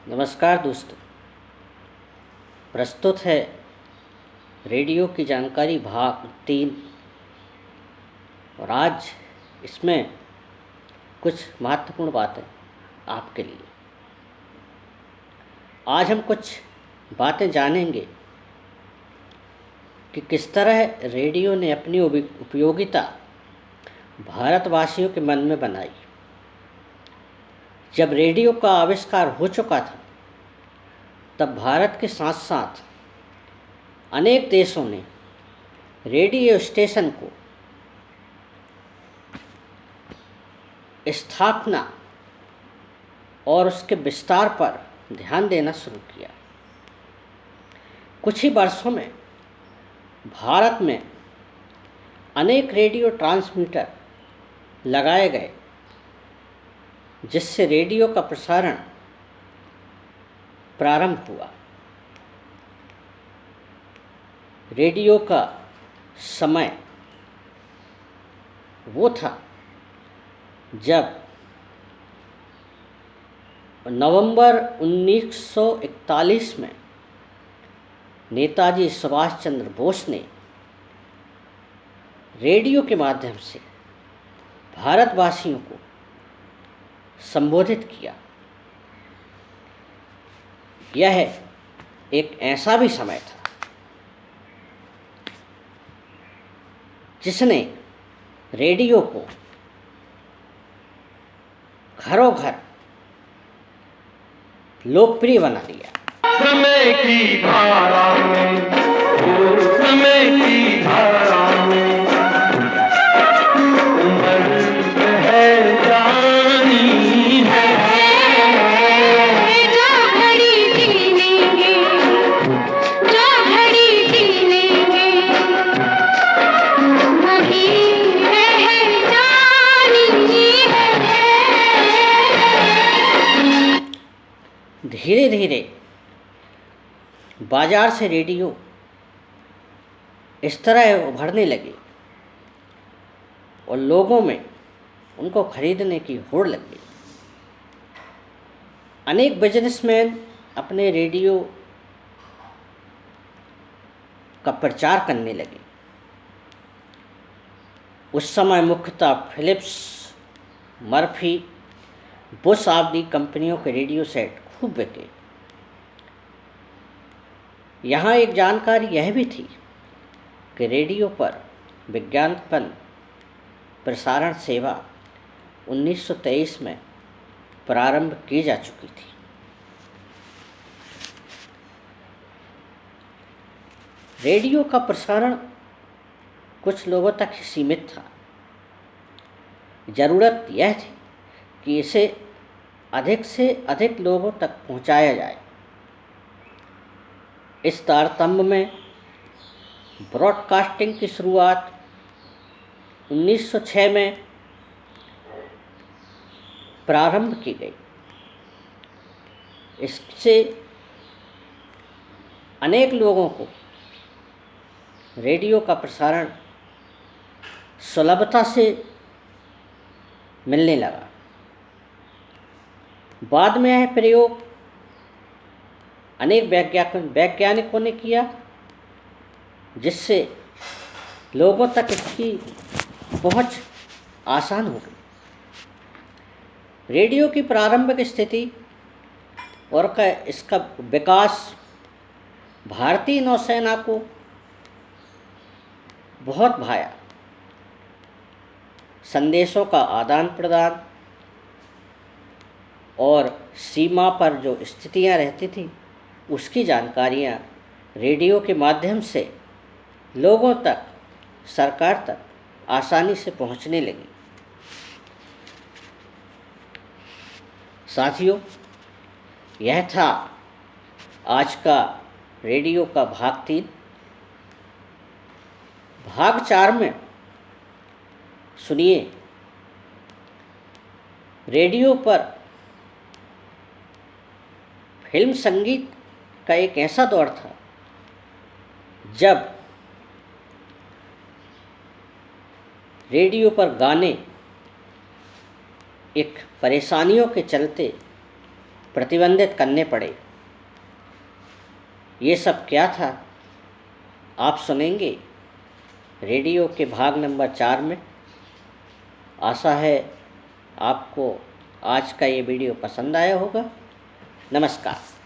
नमस्कार दोस्तों। प्रस्तुत है रेडियो की जानकारी भाग 3। और आज इसमें कुछ महत्वपूर्ण बातें आपके लिए। आज हम कुछ बातें जानेंगे कि किस तरह रेडियो ने अपनी उपयोगिता भारतवासियों के मन में बनाई। जब रेडियो का आविष्कार हो चुका था तब भारत के साथ साथ अनेक देशों ने रेडियो स्टेशन को स्थापना और उसके विस्तार पर ध्यान देना शुरू किया। कुछ ही वर्षों में भारत में अनेक रेडियो ट्रांसमीटर लगाए गए, जिससे रेडियो का प्रसारण प्रारंभ हुआ। रेडियो का समय वो था जब नवंबर 1941 में नेताजी सुभाष चंद्र बोस ने रेडियो के माध्यम से भारतवासियों को संबोधित किया। यह एक ऐसा भी समय था जिसने रेडियो को घरों घर लोकप्रिय बना दिया। समय की धारा में, समय की धारा में उम्र है जानी है। जो घड़ी जी लेंगे, जो घड़ी जी लेंगे, वही रह जानी है। धीरे धीरे बाजार से रेडियो इस तरह उभरने लगे और लोगों में उनको खरीदने की होड़ लग गई। अनेक बिजनेसमैन अपने रेडियो का प्रचार करने लगे। उस समय मुख्यतः फिलिप्स, मर्फी, बुश आदि कंपनियों के रेडियो सेट खूब बिके। यहाँ एक जानकारी यह भी थी कि रेडियो पर विज्ञापन प्रसारण सेवा 1923 में प्रारंभ की जा चुकी थी। रेडियो का प्रसारण कुछ लोगों तक ही सीमित था। ज़रूरत यह थी कि इसे अधिक से अधिक लोगों तक पहुंचाया जाए। इस तारतम्य में ब्रॉडकास्टिंग की शुरुआत 1906 में प्रारंभ की गई। इससे अनेक लोगों को रेडियो का प्रसारण सुलभता से मिलने लगा। बाद में यह प्रयोग अनेक वैज्ञानिकों ने किया, जिससे लोगों तक इसकी पहुंच आसान हो गई। रेडियो की प्रारंभिक स्थिति और इसका विकास भारतीय नौसेना को बहुत भाया। संदेशों का आदान प्रदान और सीमा पर जो स्थितियां रहती थी उसकी जानकारियां रेडियो के माध्यम से लोगों तक, सरकार तक आसानी से पहुंचने लगी। साथियों, यह था आज का रेडियो का भाग 3। भाग 4 में सुनिए रेडियो पर फिल्म संगीत का एक ऐसा दौर था जब रेडियो पर गाने एक परेशानियों के चलते प्रतिबंधित करने पड़े। ये सब क्या था, आप सुनेंगे रेडियो के भाग नंबर 4 में। आशा है आपको आज का ये वीडियो पसंद आया होगा। नमस्कार।